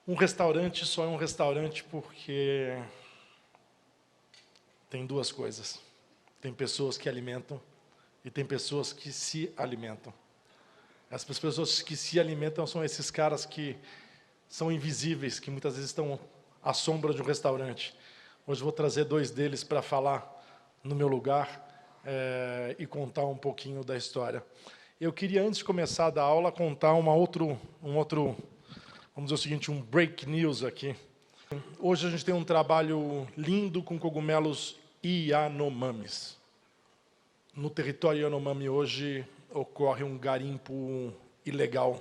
Um restaurante só é um restaurante porque tem duas coisas. Tem pessoas que alimentam e tem pessoas que se alimentam. Essas pessoas que se alimentam são esses caras que são invisíveis, que muitas vezes estão à sombra de um restaurante. Hoje vou trazer dois deles para falar no meu lugar e contar um pouquinho da história. Eu queria, antes de começar a dar aula, contar um outro, vamos dizer o seguinte, um break news aqui. Hoje a gente tem um trabalho lindo com cogumelos Yanomamis. No território Yanomami hoje ocorre um garimpo ilegal,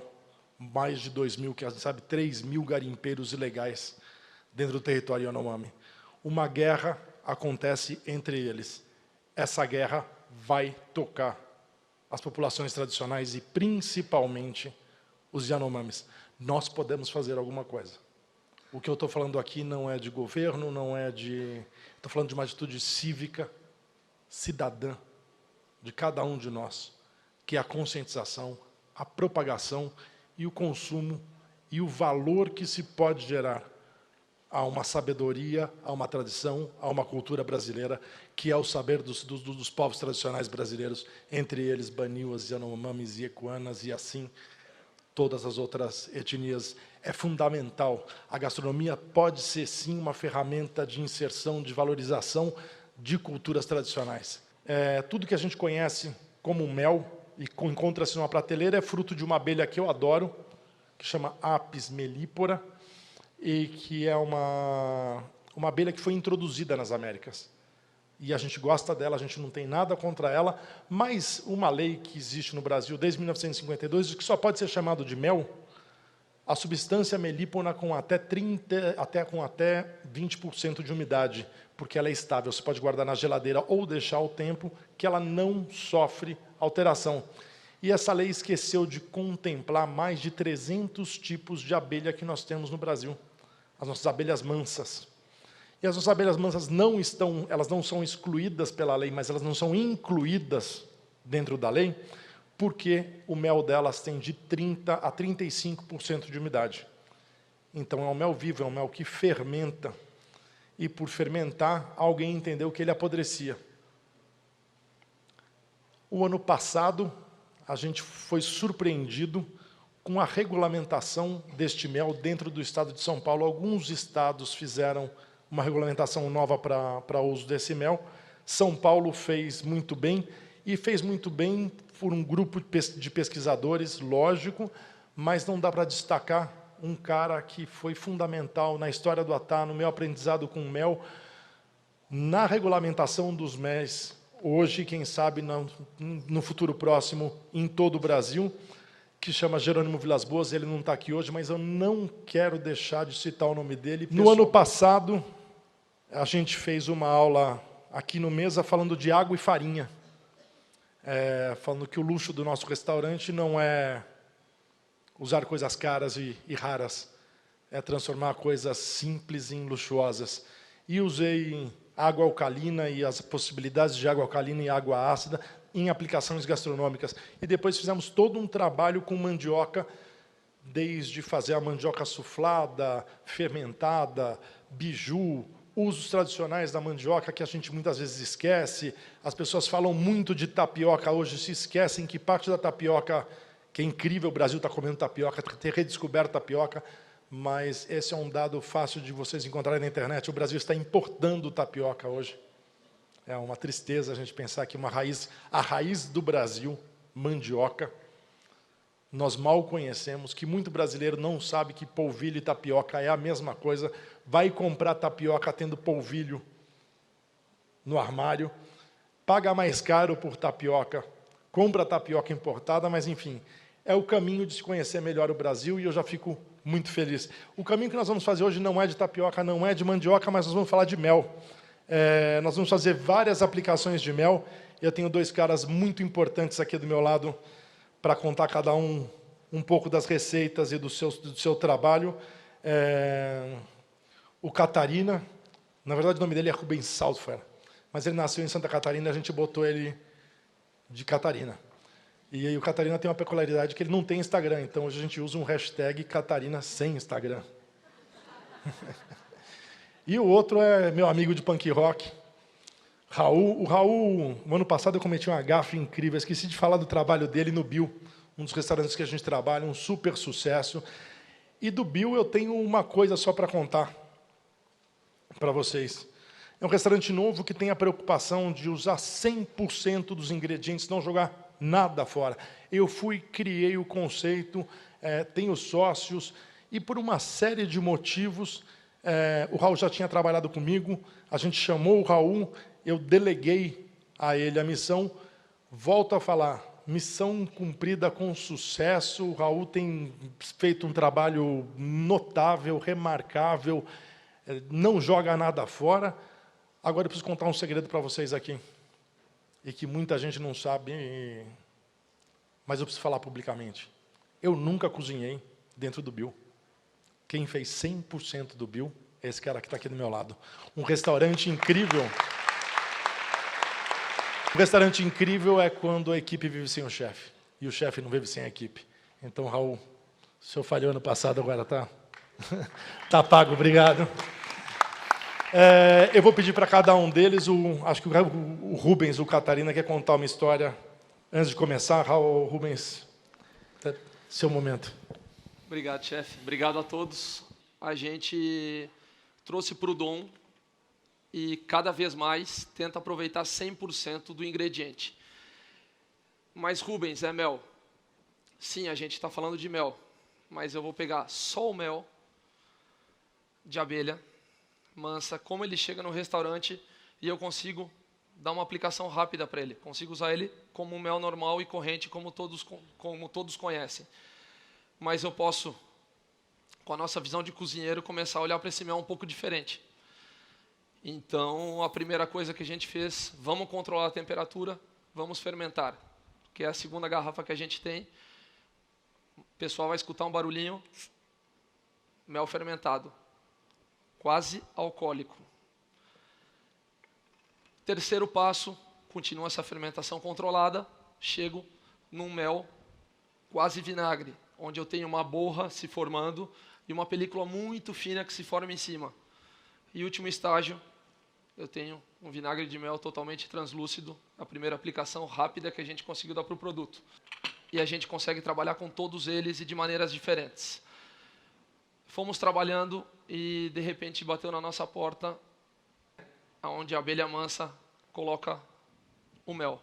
mais de 2.000, que a gente sabe, 3.000 garimpeiros ilegais dentro do território Yanomami. Uma guerra acontece entre eles. Essa guerra vai tocar as populações tradicionais e principalmente os Yanomamis. Nós podemos fazer alguma coisa. O que eu estou falando aqui não é de governo, não é de... Estou falando de uma atitude cívica, cidadã, de cada um de nós, que é a conscientização, a propagação e o consumo e o valor que se pode gerar a uma sabedoria, a uma tradição, a uma cultura brasileira, que é o saber dos povos tradicionais brasileiros, entre eles Baniuas, Yanomamis, Iecuanas e assim todas as outras etnias. É fundamental. A gastronomia pode ser, sim, uma ferramenta de inserção, de valorização de culturas tradicionais. Tudo que a gente conhece como mel e encontra-se numa prateleira é fruto de uma abelha que eu adoro, que chama Apis mellifera, e que é uma abelha que foi introduzida nas Américas. E a gente gosta dela, a gente não tem nada contra ela, mas uma lei que existe no Brasil desde 1952 diz que só pode ser chamado de mel a substância melípona com até 20% de umidade, porque ela é estável, você pode guardar na geladeira ou deixar ao tempo, que ela não sofre alteração. E essa lei esqueceu de contemplar mais de 300 tipos de abelha que nós temos no Brasil, as nossas abelhas mansas. E as nossas abelhas mansas elas não são excluídas pela lei, mas elas não são incluídas dentro da lei, porque o mel delas tem de 30% a 35% de umidade. Então, é um mel vivo, é um mel que fermenta. E, por fermentar, alguém entendeu que ele apodrecia. O ano passado, a gente foi surpreendido com a regulamentação deste mel dentro do estado de São Paulo. Alguns estados fizeram uma regulamentação nova para o uso desse mel. São Paulo fez muito bem, e fez muito bem por um grupo de pesquisadores, lógico, mas não dá para destacar um cara que foi fundamental na história do Atá, no meu aprendizado com mel, na regulamentação dos méis, hoje, quem sabe, no futuro próximo, em todo o Brasil, que chama Jerônimo Vilas Boas. Ele não está aqui hoje, mas eu não quero deixar de citar o nome dele. No ano passado, a gente fez uma aula aqui no Mesa falando de água e farinha, falando que o luxo do nosso restaurante não é usar coisas caras e raras, é transformar coisas simples em luxuosas. E usei água alcalina e as possibilidades de água alcalina e água ácida em aplicações gastronômicas. E depois fizemos todo um trabalho com mandioca, desde fazer a mandioca suflada, fermentada, biju, usos tradicionais da mandioca que a gente muitas vezes esquece. As pessoas falam muito de tapioca hoje, se esquecem que parte da tapioca, que é incrível, o Brasil está comendo tapioca, ter redescoberto tapioca, mas esse é um dado fácil de vocês encontrarem na internet. O Brasil está importando tapioca hoje. É uma tristeza a gente pensar que a raiz do Brasil, mandioca, nós mal conhecemos, que muito brasileiro não sabe que polvilho e tapioca é a mesma coisa, vai comprar tapioca tendo polvilho no armário, paga mais caro por tapioca, compra tapioca importada, mas, enfim, é o caminho de se conhecer melhor o Brasil, e eu já fico muito feliz. O caminho que nós vamos fazer hoje não é de tapioca, não é de mandioca, mas nós vamos falar de mel. Nós vamos fazer várias aplicações de mel. Eu tenho dois caras muito importantes aqui do meu lado para contar cada um pouco das receitas e do seu trabalho. O Catarina, na verdade o nome dele é Rubens Salfer, mas ele nasceu em Santa Catarina, a gente botou ele de Catarina. E aí o Catarina tem uma peculiaridade que ele não tem Instagram, então hoje a gente usa um hashtag Catarina sem Instagram. E o outro é meu amigo de punk rock, Raul. O Raul, no ano passado eu cometi uma gafe incrível, esqueci de falar do trabalho dele no Bill, um dos restaurantes que a gente trabalha, um super sucesso. E do Bill eu tenho uma coisa só para contar para vocês. É um restaurante novo que tem a preocupação de usar 100% dos ingredientes, não jogar nada fora. Eu criei o conceito, tenho sócios, e por uma série de motivos, o Raul já tinha trabalhado comigo, a gente chamou o Raul, eu deleguei a ele a missão, volto a falar, missão cumprida com sucesso, o Raul tem feito um trabalho notável, remarcável, não joga nada fora. Agora eu preciso contar um segredo para vocês aqui, e que muita gente não sabe, mas eu preciso falar publicamente. Eu nunca cozinhei dentro do Bill. Quem fez 100% do Bill é esse cara que está aqui do meu lado. Um restaurante incrível. Um restaurante incrível é quando a equipe vive sem o chefe, e o chefe não vive sem a equipe. Então, Raul, o senhor falhou ano passado, agora tá pago, obrigado. Eu vou pedir para cada um deles, acho que o Rubens, o Catarina, quer contar uma história. Antes de começar, Raul, Rubens, seu momento. Obrigado, chefe. Obrigado a todos. A gente trouxe para o Dom e cada vez mais tenta aproveitar 100% do ingrediente. Mas, Rubens, é mel. Sim, a gente está falando de mel, mas eu vou pegar só o mel de abelha mansa, como ele chega no restaurante e eu consigo dar uma aplicação rápida para ele. Consigo usar ele como um mel normal e corrente, como todos conhecem. Mas eu posso, com a nossa visão de cozinheiro, começar a olhar para esse mel um pouco diferente. Então, a primeira coisa que a gente fez, vamos controlar a temperatura, vamos fermentar, que é a segunda garrafa que a gente tem. O pessoal vai escutar um barulhinho, mel fermentado, quase alcoólico. Terceiro passo, continua essa fermentação controlada, chego num mel quase vinagre, onde eu tenho uma borra se formando e uma película muito fina que se forma em cima. E último estágio, eu tenho um vinagre de mel totalmente translúcido, a primeira aplicação rápida que a gente conseguiu dar para o produto. E a gente consegue trabalhar com todos eles e de maneiras diferentes. Fomos trabalhando e, de repente, bateu na nossa porta, onde a abelha mansa coloca o mel.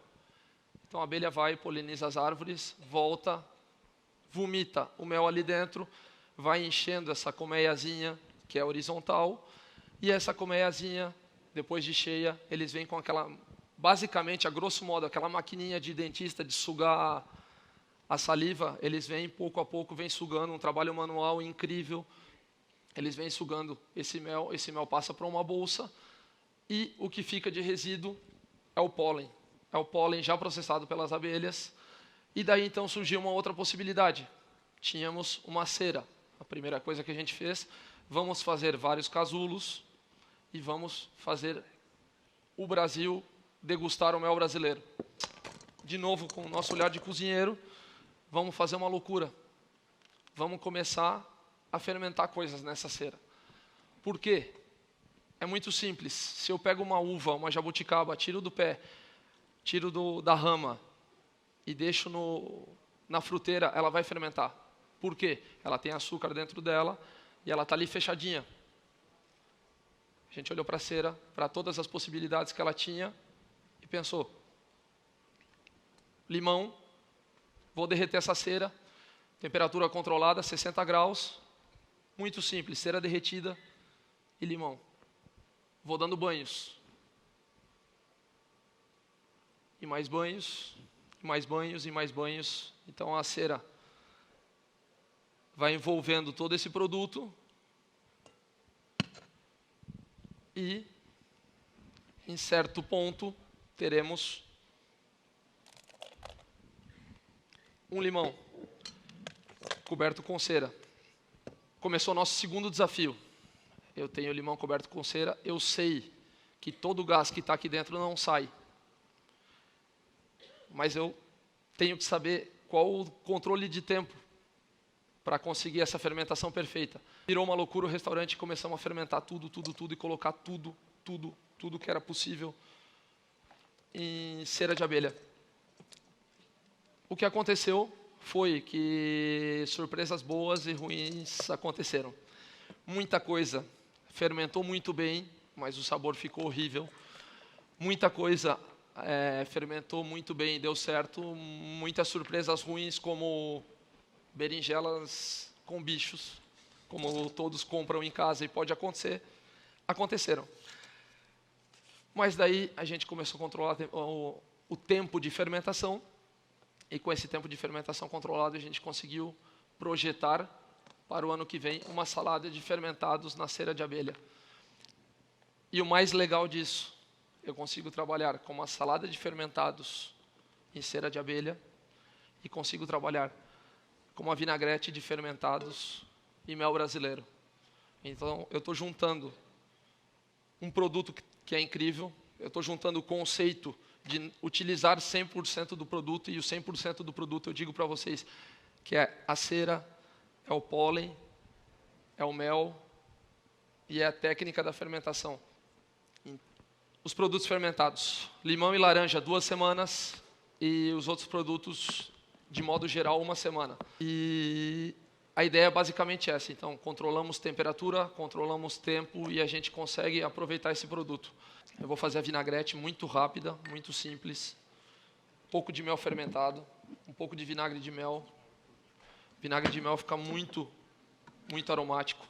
Então a abelha vai, poliniza as árvores, volta, vomita o mel ali dentro, vai enchendo essa colmeiazinha, que é horizontal, e essa colmeiazinha, depois de cheia, eles vêm com aquela, basicamente, a grosso modo, aquela maquininha de dentista de sugar a saliva, eles vêm pouco a pouco, vêm sugando, um trabalho manual incrível, eles vêm sugando esse mel passa para uma bolsa, e o que fica de resíduo é o pólen já processado pelas abelhas, e daí então surgiu uma outra possibilidade, tínhamos uma cera, a primeira coisa que a gente fez, vamos fazer vários casulos, e vamos fazer o Brasil degustar o mel brasileiro. De novo, com o nosso olhar de cozinheiro, vamos fazer uma loucura. Vamos começar a fermentar coisas nessa cera. Por quê? É muito simples. Se eu pego uma uva, uma jabuticaba, tiro do pé, tiro da rama e deixo na fruteira, ela vai fermentar. Por quê? Ela tem açúcar dentro dela e ela está ali fechadinha. A gente olhou para a cera, para todas as possibilidades que ela tinha e pensou, limão, vou derreter essa cera, temperatura controlada, 60 graus, muito simples, cera derretida e limão. Vou dando banhos. E mais banhos, e mais banhos, e mais banhos. Então a cera vai envolvendo todo esse produto e, em certo ponto, teremos um limão coberto com cera. Começou o nosso segundo desafio. Eu tenho o limão coberto com cera, eu sei que todo o gás que está aqui dentro não sai. Mas eu tenho que saber qual o controle de tempo. para conseguir essa fermentação perfeita. Virou uma loucura o restaurante e começamos a fermentar tudo e colocar tudo que era possível em cera de abelha. O que aconteceu foi que surpresas boas e ruins aconteceram. Muita coisa fermentou muito bem, mas o sabor ficou horrível. Muita coisa fermentou muito bem e deu certo. Muitas surpresas ruins, como berinjelas com bichos, como todos compram em casa e pode acontecer, aconteceram. Mas daí a gente começou a controlar o tempo de fermentação, e com esse tempo de fermentação controlado a gente conseguiu projetar para o ano que vem uma salada de fermentados na cera de abelha. E o mais legal disso, eu consigo trabalhar com uma salada de fermentados em cera de abelha e consigo trabalhar com uma vinagrete de fermentados e mel brasileiro. Então, eu estou juntando um produto que é incrível, eu estou juntando o conceito de utilizar 100% do produto, e o 100% do produto eu digo para vocês que é a cera, é o pólen, é o mel e é a técnica da fermentação. Os produtos fermentados, limão e laranja, 2 semanas, e os outros produtos, de modo geral, 1 semana. E a ideia é basicamente essa. Então, controlamos temperatura, controlamos tempo e a gente consegue aproveitar esse produto. Eu vou fazer a vinagrete muito rápida, muito simples. Um pouco de mel fermentado, um pouco de vinagre de mel. Vinagre de mel fica muito aromático.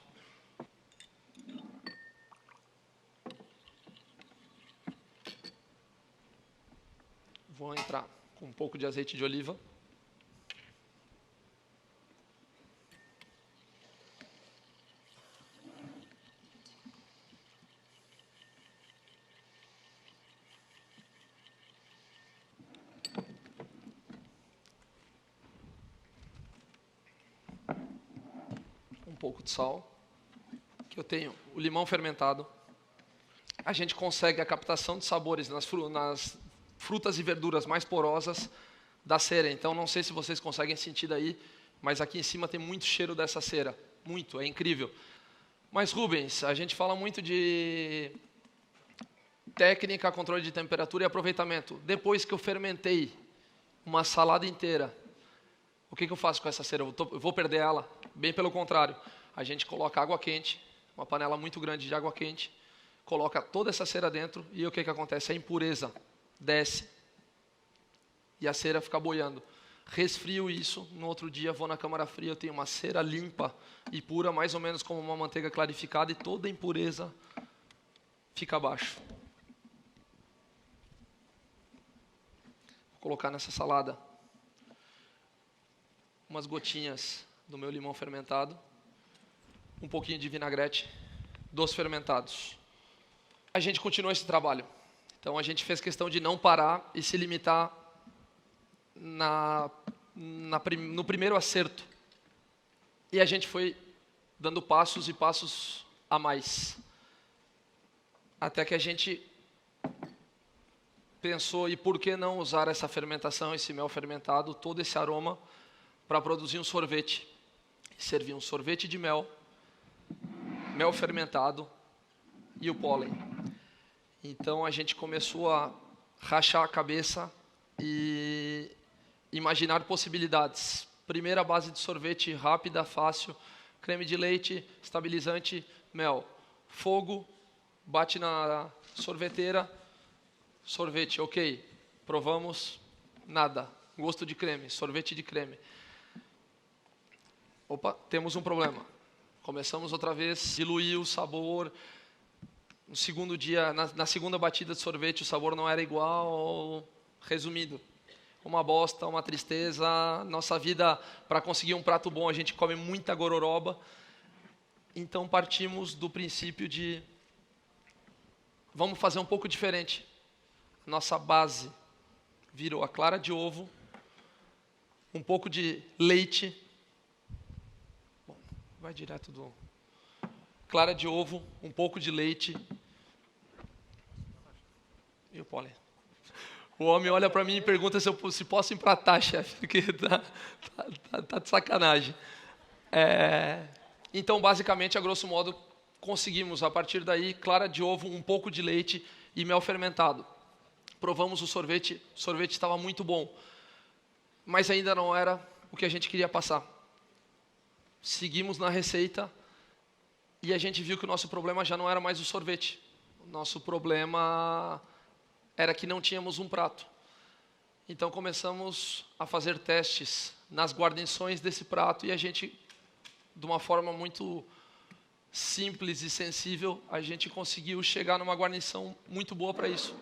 Vou entrar com um pouco de azeite de oliva. Um pouco de sal. Que eu tenho o limão fermentado. A gente consegue a captação de sabores nas frutas e verduras mais porosas da cera. Então, não sei se vocês conseguem sentir daí, mas aqui em cima tem muito cheiro dessa cera. Muito, é incrível. Mas, Rubens, a gente fala muito de técnica, controle de temperatura e aproveitamento. Depois que eu fermentei uma salada inteira, o que eu faço com essa cera? Eu vou perder ela? Bem pelo contrário. A gente coloca água quente, uma panela muito grande de água quente, coloca toda essa cera dentro e o que acontece? A impureza desce e a cera fica boiando. Resfrio isso, no outro dia vou na câmara fria, eu tenho uma cera limpa e pura, mais ou menos como uma manteiga clarificada, e toda a impureza fica abaixo. Vou colocar nessa salada umas gotinhas do meu limão fermentado, um pouquinho de vinagrete dos fermentados. A gente continuou esse trabalho. Então, a gente fez questão de não parar e se limitar no primeiro acerto. E a gente foi dando passos e passos a mais. Até que a gente pensou, e por que não usar essa fermentação, esse mel fermentado, todo esse aroma, para produzir um sorvete. Servir um sorvete de mel, mel fermentado e o pólen. Então, a gente começou a rachar a cabeça e imaginar possibilidades. Primeira base de sorvete rápida, fácil, creme de leite, estabilizante, mel. Fogo, bate na sorveteira, sorvete, ok. Provamos, nada. Gosto de creme, sorvete de creme. Opa, temos um problema. Começamos outra vez, diluir o sabor. No segundo dia, na segunda batida de sorvete, o sabor não era igual. Resumido, uma bosta, uma tristeza. Nossa vida, para conseguir um prato bom, a gente come muita gororoba. Então, partimos do princípio de vamos fazer um pouco diferente. Nossa base virou a clara de ovo, um pouco de leite. Bom, vai direto do... Clara de ovo, um pouco de leite. E o pólen. O homem olha para mim e pergunta se posso empratar, chefe, porque tá de sacanagem. Então, basicamente, a grosso modo, conseguimos, a partir daí, clara de ovo, um pouco de leite e mel fermentado. Provamos o sorvete estava muito bom, mas ainda não era o que a gente queria passar. Seguimos na receita e a gente viu que o nosso problema já não era mais o sorvete. O nosso problema era que não tínhamos um prato. Então começamos a fazer testes nas guarnições desse prato e a gente, de uma forma muito simples e sensível, a gente conseguiu chegar numa guarnição muito boa para isso,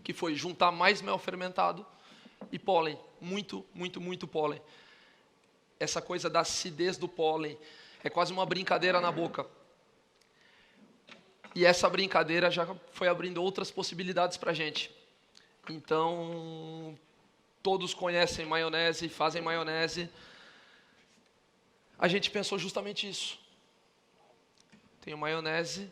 que foi juntar mais mel fermentado e pólen, muito, muito, muito pólen. Essa coisa da acidez do pólen é quase uma brincadeira na boca. E essa brincadeira já foi abrindo outras possibilidades para a gente. Então, todos conhecem maionese, fazem maionese. A gente pensou justamente isso. Tenho maionese,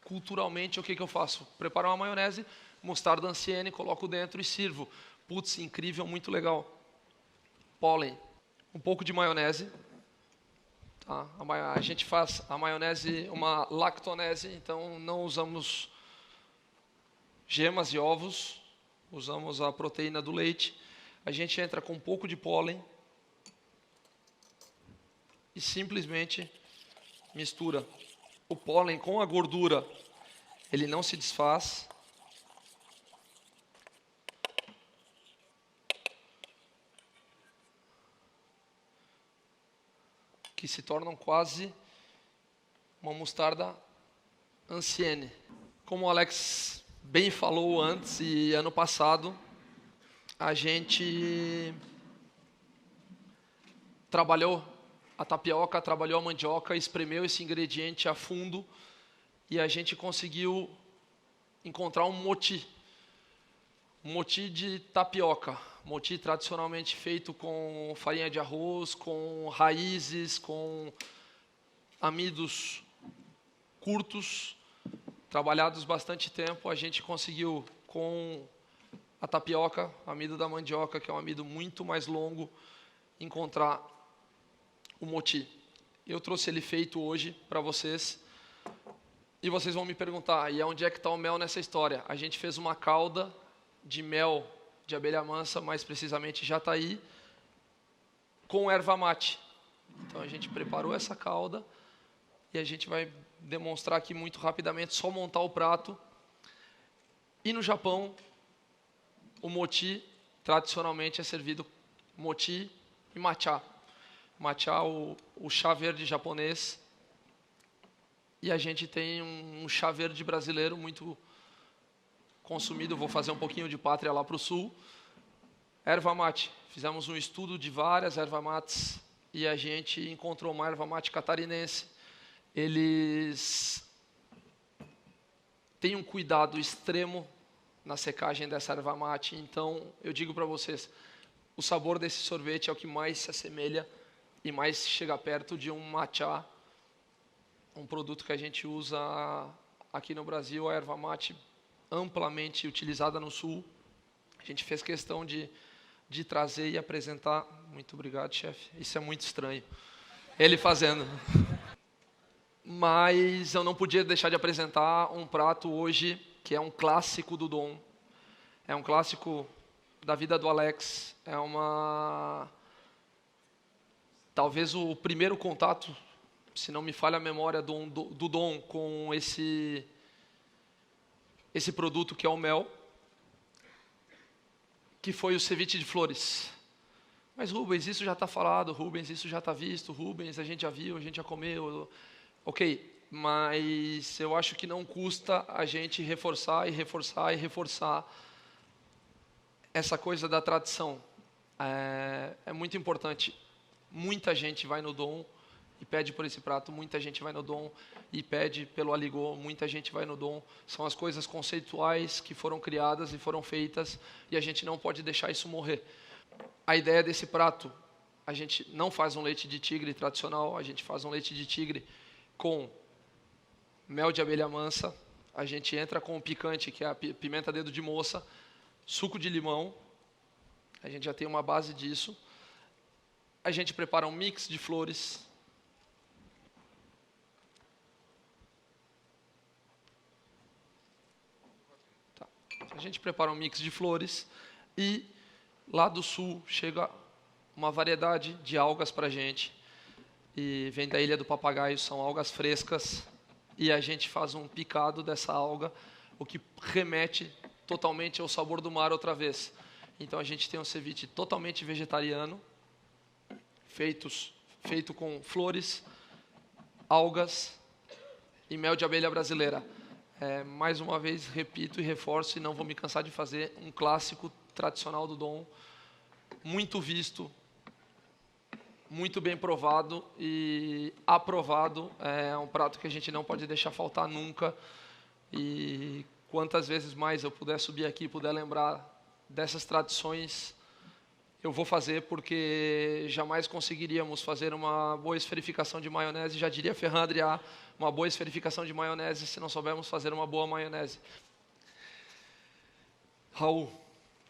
culturalmente o que eu faço? Preparo uma maionese, mostarda ancienne, coloco dentro e sirvo. Putz, incrível, muito legal. Pólen, um pouco de maionese. Tá? A gente faz a maionese uma lactonese, então não usamos gemas e ovos, usamos a proteína do leite. A gente entra com um pouco de pólen e simplesmente mistura o pólen com a gordura. Ele não se desfaz. Que se tornam quase uma mostarda ancienne. Como o Alex bem falou antes e ano passado, a gente trabalhou a tapioca, trabalhou a mandioca, espremeu esse ingrediente a fundo e a gente conseguiu encontrar um moti de tapioca. Moti tradicionalmente feito com farinha de arroz, com raízes, com amidos curtos, trabalhados bastante tempo. A gente conseguiu, com a tapioca, amido da mandioca, que é um amido muito mais longo, encontrar o moti. Eu trouxe ele feito hoje para vocês. E vocês vão me perguntar, e onde é que está o mel nessa história? A gente fez uma calda de mel de abelha mansa, mais precisamente jataí, com erva mate. Então a gente preparou essa calda e a gente vai demonstrar aqui muito rapidamente, só montar o prato. E no Japão, o moti tradicionalmente é servido moti e matcha. Matcha, o chá verde japonês. E a gente tem um chá verde brasileiro muito consumido. Vou fazer um pouquinho de pátria lá para o sul. Erva mate. Fizemos um estudo de várias erva mates e a gente encontrou uma erva mate catarinense. Eles têm um cuidado extremo na secagem dessa erva mate. Então, eu digo para vocês, o sabor desse sorvete é o que mais se assemelha e mais chega perto de um matcha, um produto que a gente usa aqui no Brasil, a erva mate amplamente utilizada no sul. A gente fez questão de trazer e apresentar. Muito obrigado, chefe. Isso é muito estranho. Ele fazendo. Mas eu não podia deixar de apresentar um prato hoje que é um clássico do Dom. É um clássico da vida do Alex. É talvez o primeiro contato, se não me falha a memória, do Dom com esse produto que é o mel, que foi o ceviche de flores. Mas Rubens, isso já está falado, Rubens, isso já está visto, Rubens, a gente já viu, a gente já comeu. Ok, mas eu acho que não custa a gente reforçar e reforçar e reforçar essa coisa da tradição. É muito importante. Muita gente vai no Dom e pede por esse prato, muita gente vai no Dom e pede pelo Aligô, muita gente vai no Dom. São as coisas conceituais que foram criadas e foram feitas e a gente não pode deixar isso morrer. A ideia desse prato, a gente não faz um leite de tigre tradicional, a gente faz um leite de tigre com mel de abelha mansa, a gente entra com o picante, que é a pimenta dedo de moça, suco de limão, a gente já tem uma base disso, a gente prepara um mix de flores. Tá. A gente prepara um mix de flores e lá do sul chega uma variedade de algas para a gente. E vem da Ilha do Papagaio, são algas frescas. E a gente faz um picado dessa alga, o que remete totalmente ao sabor do mar outra vez. Então a gente tem um ceviche totalmente vegetariano, feito com flores, algas e mel de abelha brasileira. Mais uma vez, repito e reforço, e não vou me cansar de fazer, um clássico tradicional do Dom, muito visto, muito bem provado e aprovado. É um prato que a gente não pode deixar faltar nunca. E quantas vezes mais eu puder subir aqui, puder lembrar dessas tradições, eu vou fazer, porque jamais conseguiríamos fazer uma boa esferificação de maionese. Já diria Ferran Adrià, uma boa esferificação de maionese se não soubermos fazer uma boa maionese. Raul,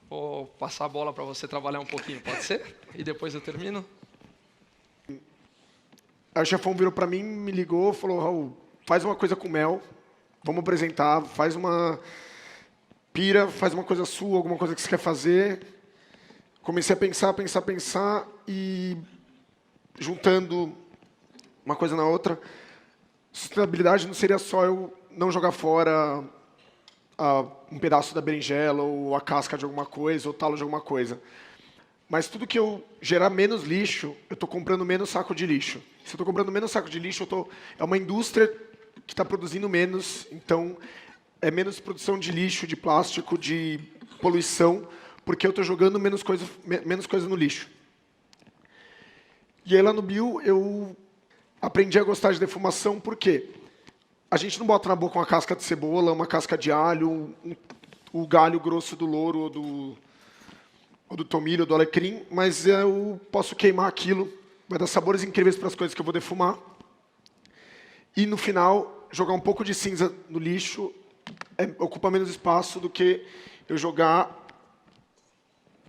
vou passar a bola para você trabalhar um pouquinho, pode ser? E depois eu termino? Aí o chefão virou para mim, me ligou, falou: Raul, faz uma coisa com mel, vamos apresentar, faz uma pira, faz uma coisa sua, alguma coisa que você quer fazer. Comecei a pensar, e juntando uma coisa na outra, sustentabilidade não seria só eu não jogar fora um pedaço da berinjela, ou a casca de alguma coisa, ou o talo de alguma coisa. Mas tudo que eu gerar menos lixo, eu estou comprando menos saco de lixo. Se eu estou comprando menos saco de lixo, é uma indústria que está produzindo menos, então é menos produção de lixo, de plástico, de poluição, porque eu estou jogando menos coisa no lixo. E aí lá no Bio eu aprendi a gostar de defumação, porque a gente não bota na boca uma casca de cebola, uma casca de alho, o galho grosso do louro ou do tomilho, ou do alecrim, mas eu posso queimar aquilo, vai dar sabores incríveis para as coisas que eu vou defumar. E no final, jogar um pouco de cinza no lixo ocupa menos espaço do que eu jogar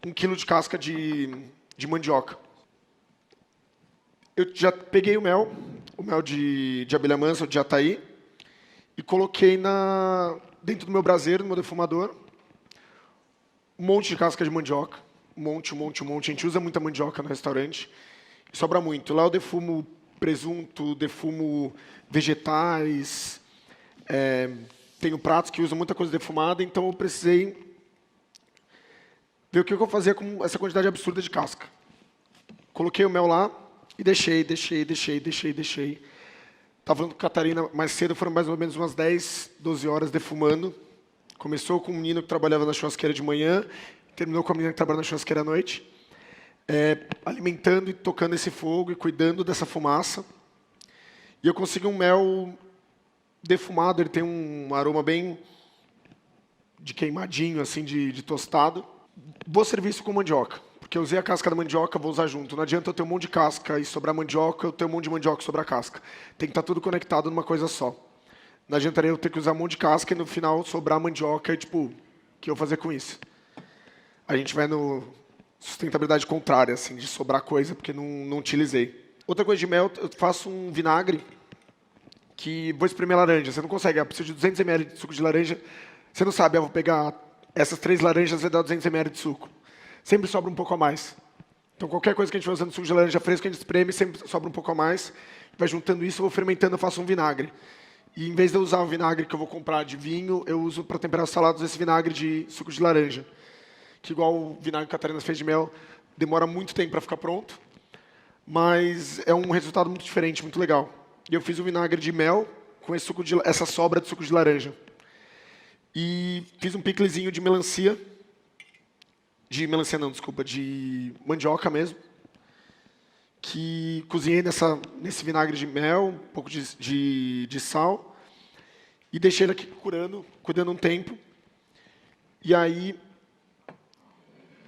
1 quilo de casca de mandioca. Eu já peguei o mel de abelha mansa, ou de jataí, e coloquei dentro do meu braseiro, no meu defumador, um monte de casca de mandioca. Um monte. A gente usa muita mandioca no restaurante. E sobra muito. Lá eu defumo presunto, defumo vegetais. Tenho pratos que usam muita coisa defumada, então eu precisei ver o que eu vou fazer com essa quantidade absurda de casca. Coloquei o mel lá e deixei. Estava falando com a Catarina mais cedo, foram mais ou menos umas 10, 12 horas defumando. Começou com um menino que trabalhava na churrasqueira de manhã, terminou com a menina que trabalha na churrasqueira à noite, alimentando e tocando esse fogo e cuidando dessa fumaça. E eu consegui um mel defumado, ele tem um aroma bem de queimadinho, assim, de tostado. Vou servir isso com mandioca, porque eu usei a casca da mandioca, vou usar junto. Não adianta eu ter um monte de casca e sobrar mandioca, eu ter um monte de mandioca e sobrar casca. Tem que estar tudo conectado numa coisa só. Não adiantaria eu ter que usar um monte de casca e no final sobrar mandioca e, tipo, o que eu vou fazer com isso? A gente vai no sustentabilidade contrária, assim, de sobrar coisa, porque não utilizei. Outra coisa de mel, eu faço um vinagre que vou espremer laranja. Você não consegue, eu preciso de 200 ml de suco de laranja. Você não sabe, eu vou pegar essas 3 laranjas, vai dar 200 ml de suco. Sempre sobra um pouco a mais. Então, qualquer coisa que a gente vai usando suco de laranja fresco, a gente espreme, sempre sobra um pouco a mais. Vai juntando isso, eu vou fermentando, eu faço um vinagre. E, em vez de eu usar o vinagre que eu vou comprar de vinho, eu uso para temperar saladas esse vinagre de suco de laranja. Que, igual o vinagre que a Catarina fez de mel, demora muito tempo para ficar pronto. Mas é um resultado muito diferente, muito legal. E eu fiz o vinagre de mel com essa sobra de suco de laranja. E fiz um piclezinho de melancia. De mandioca mesmo. Que cozinhei nesse vinagre de mel, um pouco de sal. E deixei ele aqui cuidando um tempo. E aí,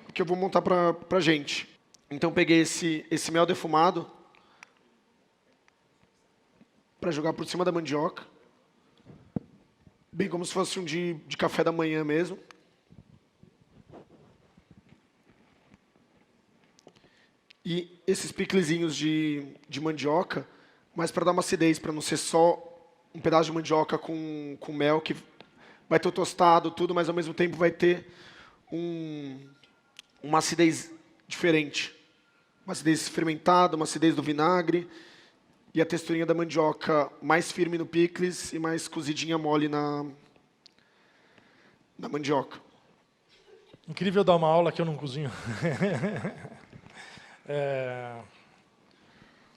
o que eu vou montar pra gente. Então, peguei esse mel defumado para jogar por cima da mandioca. Bem como se fosse um de café da manhã mesmo. E esses piclezinhos de mandioca, mas para dar uma acidez, para não ser só um pedaço de mandioca com mel, que vai ter o tostado, tudo, mas ao mesmo tempo vai ter uma acidez diferente. Uma acidez fermentada, uma acidez do vinagre, e a texturinha da mandioca mais firme no picles e mais cozidinha mole na mandioca. Incrível dar uma aula que eu não cozinho.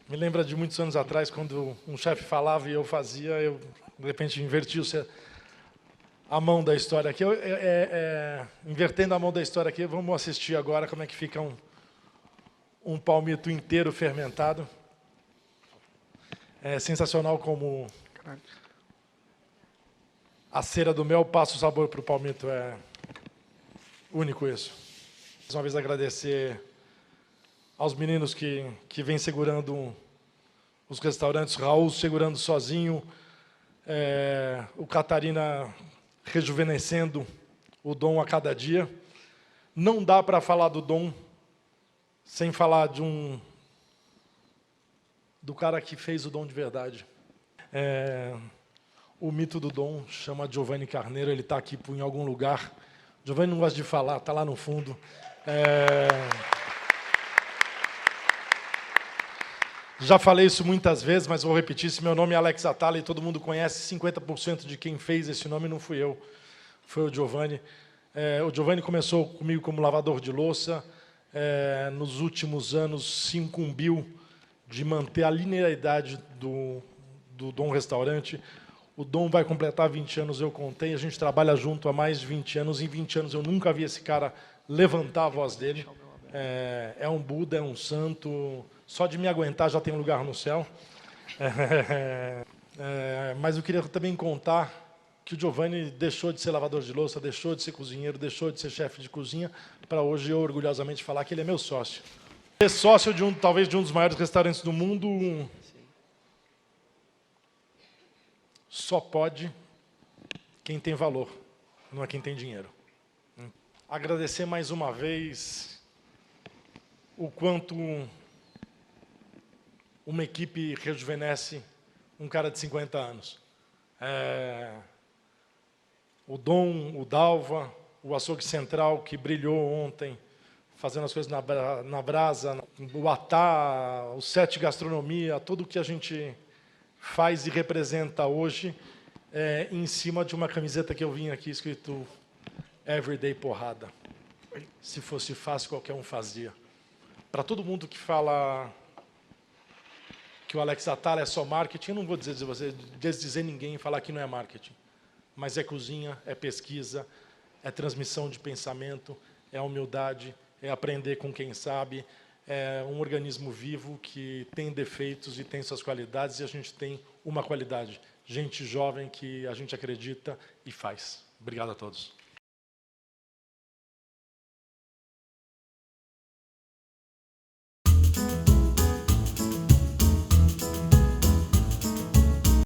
Me lembra de muitos anos atrás, quando um chefe falava e eu fazia, eu, de repente, inverti a mão da história aqui. Invertendo a mão da história aqui, vamos assistir agora como é que fica um palmito inteiro fermentado. É sensacional como a cera do mel passa o sabor para o palmito. É único isso. Mais uma vez agradecer aos meninos que vêm segurando os restaurantes, Raul segurando sozinho, o Catarina rejuvenescendo o Dom a cada dia. Não dá para falar do Dom sem falar do cara que fez o Dom de verdade. O mito do Dom chama Giovanni Carneiro, ele está aqui em algum lugar. Giovanni não gosta de falar, está lá no fundo. Já falei isso muitas vezes, mas vou repetir. Se meu nome é Alex Atala e todo mundo conhece, 50% de quem fez esse nome não fui eu, foi o Giovanni. O Giovanni começou comigo como lavador de louça. Nos últimos anos se incumbiu de manter a linearidade do Dom Restaurante. O Dom vai completar 20 anos, eu contei. A gente trabalha junto há mais de 20 anos. Em 20 anos eu nunca vi esse cara levantar a voz dele. É um Buda, é um santo. Só de me aguentar já tem um lugar no céu. Mas eu queria também contar que o Giovanni deixou de ser lavador de louça, deixou de ser cozinheiro, deixou de ser chefe de cozinha, para hoje eu orgulhosamente falar que ele é meu sócio. Ser sócio talvez de um dos maiores restaurantes do mundo só pode quem tem valor, não é quem tem dinheiro. Agradecer mais uma vez o quanto uma equipe rejuvenesce um cara de 50 anos. O Dom, o Dalva, o Açougue Central, que brilhou ontem, fazendo as coisas na brasa, o Atá, o Sete Gastronomia, tudo que a gente faz e representa hoje, em cima de uma camiseta que eu vim aqui escrito Everyday Porrada. Se fosse fácil, qualquer um fazia. Para todo mundo que fala que o Alex Atala é só marketing, eu não vou desdizer ninguém e falar que não é marketing. Mas é cozinha, é pesquisa, é transmissão de pensamento, é humildade, é aprender com quem sabe, é um organismo vivo que tem defeitos e tem suas qualidades, e a gente tem uma qualidade, gente jovem que a gente acredita e faz. Obrigado a todos.